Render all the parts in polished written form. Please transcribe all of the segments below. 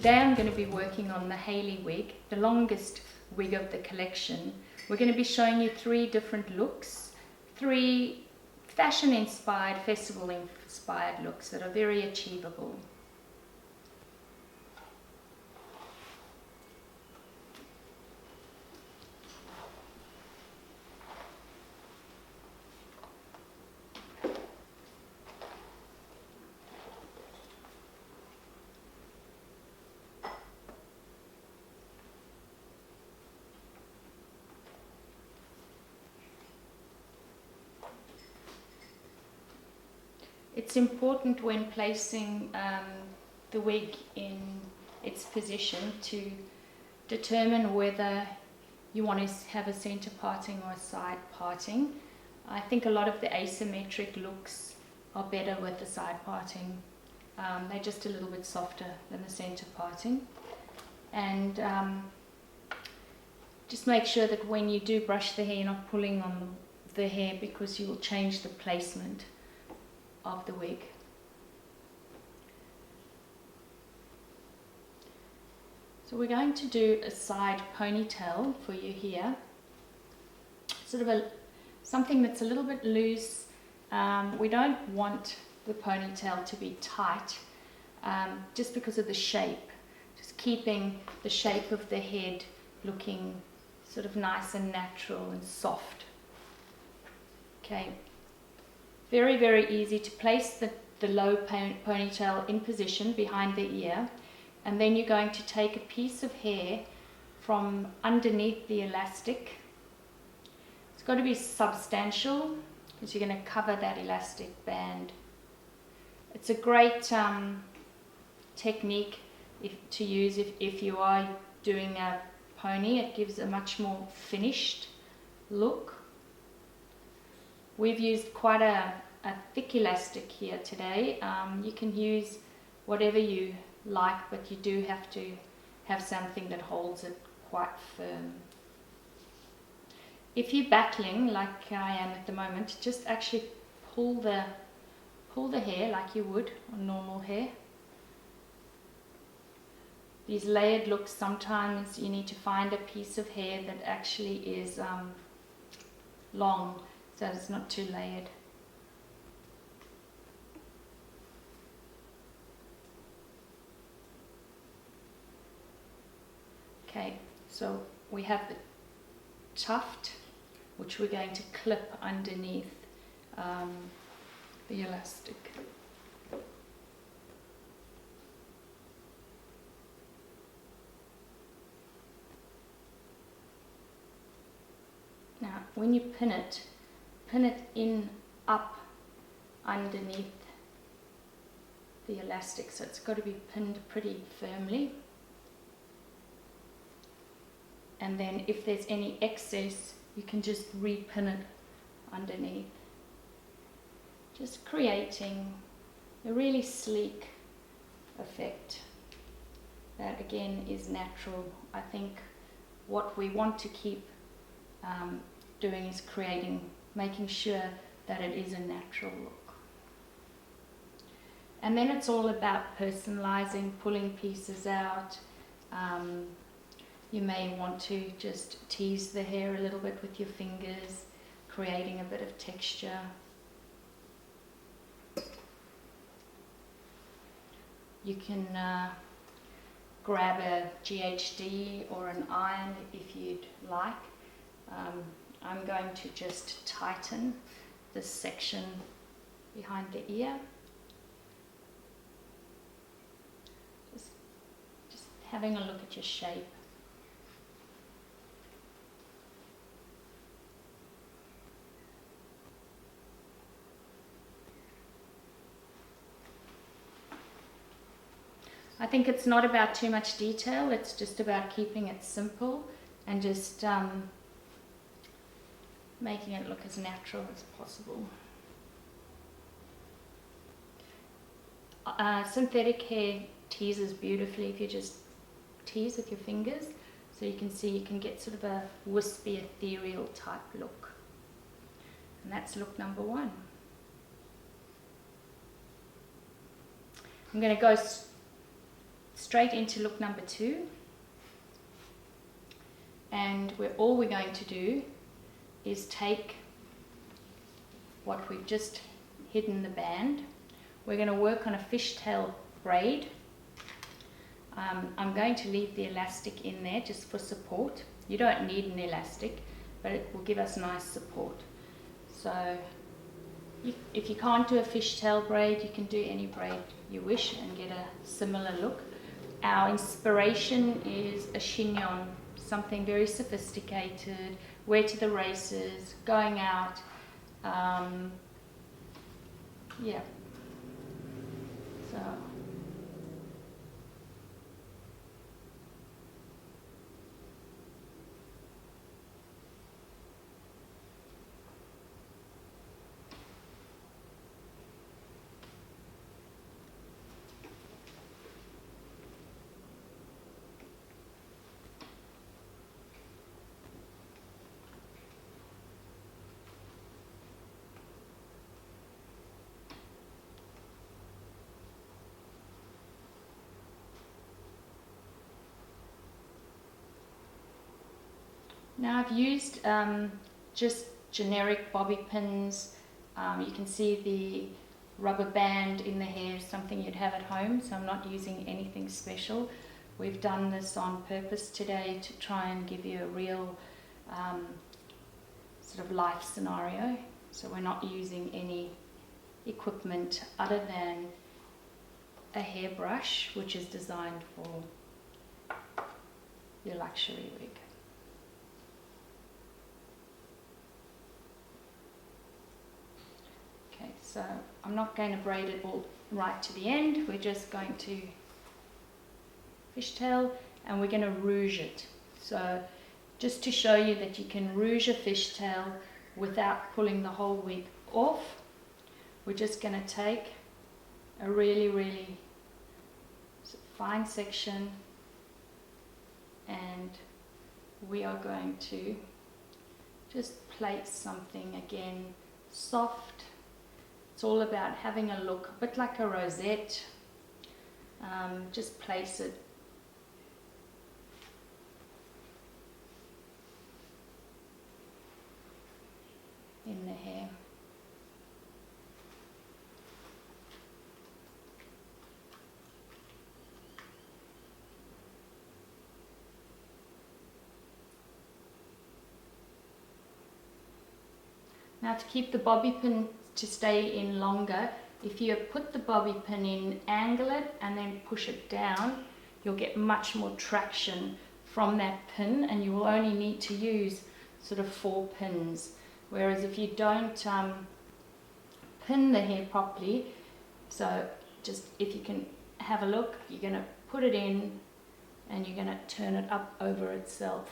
today I'm going to be working on the Hayley wig, the longest wig of the collection. We're going to be showing you 3 different looks, 3 fashion inspired, festival inspired looks that are very achievable. It's important when placing the wig in its position to determine whether you want to have a center parting or a side parting. I think a lot of the asymmetric looks are better with the side parting. They're just a little bit softer than the center parting. And just make sure that when you do brush the hair, you're not pulling on the hair, because you will change the placement of the wig. So we're going to do a side ponytail for you here, sort of something that's a little bit loose. We don't want the ponytail to be tight, just because of the shape, just keeping the shape of the head looking sort of nice and natural and soft. Okay. Very, very easy to place the low ponytail in position behind the ear, and then you're going to take a piece of hair from underneath the elastic. It's got to be substantial because you're going to cover that elastic band. It's a great technique to use if you are doing a pony. It gives a much more finished look. We've used quite a thick elastic here today. You can use whatever you like, but you do have to have something that holds it quite firm. If you're battling like I am at the moment, just actually pull the hair like you would on normal hair. These layered looks, sometimes you need to find a piece of hair that actually is long, so it's not too layered. Okay, so we have the tuft, which we're going to clip underneath the elastic. Now, when you pin it in up underneath the elastic, so it's got to be pinned pretty firmly. And then if there's any excess, you can just repin it underneath, just creating a really sleek effect that again is natural. I think what we want to keep doing is making sure that it is a natural look. And then it's all about personalizing, pulling pieces out. You may want to just tease the hair a little bit with your fingers, creating a bit of texture. You can grab a GHD or an iron if you'd like. I'm going to just tighten this section behind the ear. Just having a look at your shape. I think it's not about too much detail, it's just about keeping it simple and just making it look as natural as possible. Synthetic hair teases beautifully if you just tease with your fingers, so you can see you can get sort of a wispy, ethereal type look. And that's look number 1. I'm going to go straight into look number 2, and all we're going to do is take what we've just hidden the band. We're going to work on a fishtail braid. I'm going to leave the elastic in there just for support. You don't need an elastic, but it will give us nice support. So if you can't do a fishtail braid, you can do any braid you wish and get a similar look. Our inspiration is a chignon, something very sophisticated, wear to the races, going out. Yeah. So. Now I've used just generic bobby pins. You can see the rubber band in the hair, something you'd have at home, so I'm not using anything special. We've done this on purpose today to try and give you a real sort of life scenario. So we're not using any equipment other than a hairbrush, which is designed for your luxury wig. Okay, so I'm not going to braid it all right to the end. We're just going to fishtail and we're going to rouge it. So just to show you that you can rouge a fishtail without pulling the whole wig off, we're just going to take a really fine section and we are going to just place something again soft. It's all about having a look a bit like a rosette. Just place it in the hair. Now to keep the bobby pin to stay in longer, if you put the bobby pin in, angle it and then push it down, you'll get much more traction from that pin and you will only need to use sort of 4 pins. Whereas if you don't pin the hair properly, so just if you can have a look, you're going to put it in and you're going to turn it up over itself.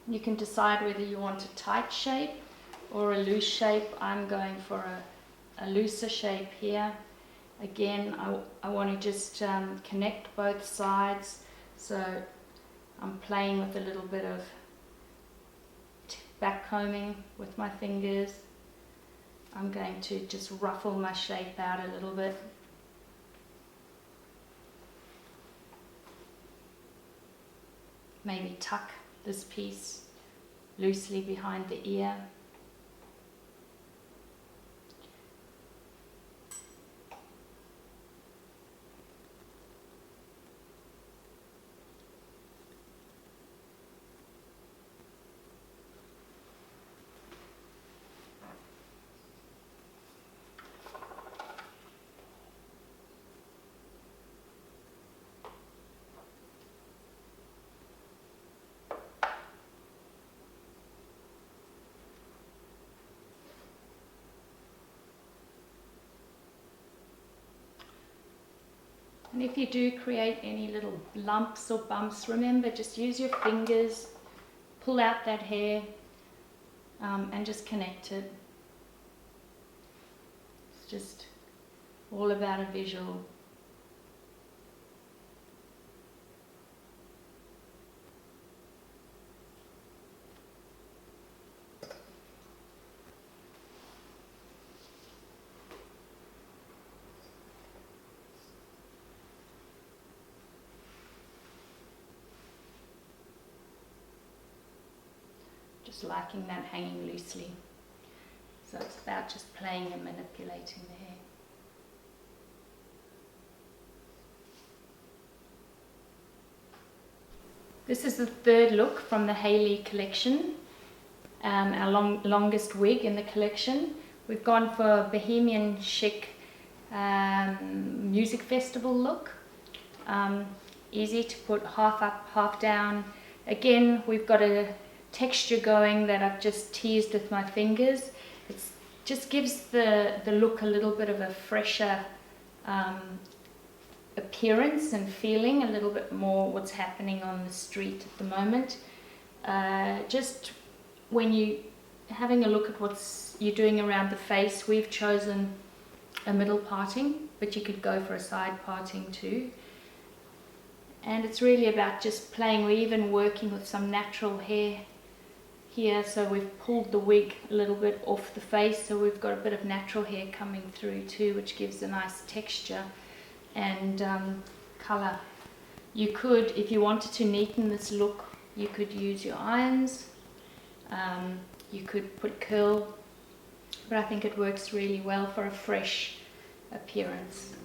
You can decide whether you want a tight shape or a loose shape. I'm going for a looser shape here. Again, I want to just connect both sides, so I'm playing with a little bit of back combing with my fingers. I'm going to just ruffle my shape out a little bit. Maybe tuck this piece loosely behind the ear. And if you do create any little lumps or bumps, remember, just use your fingers, pull out that hair and just connect it. It's just all about a visual. just liking that hanging loosely. So it's about just playing and manipulating the hair. This is the third look from the Hayley collection, our longest wig in the collection. We've gone for a bohemian chic music festival look. Easy to put half up, half down. Again, we've got a texture going that I've just teased with my fingers. It just gives the look a little bit of a fresher appearance and feeling, a little bit more what's happening on the street at the moment. Just when you having a look at what's you're doing around the face, we've chosen a middle parting, but you could go for a side parting too. And it's really about just playing. We're even working with some natural hair here, so we've pulled the wig a little bit off the face, so we've got a bit of natural hair coming through too, which gives a nice texture and colour. You could, if you wanted to neaten this look, you could use your irons, you could put curl, but I think it works really well for a fresh appearance.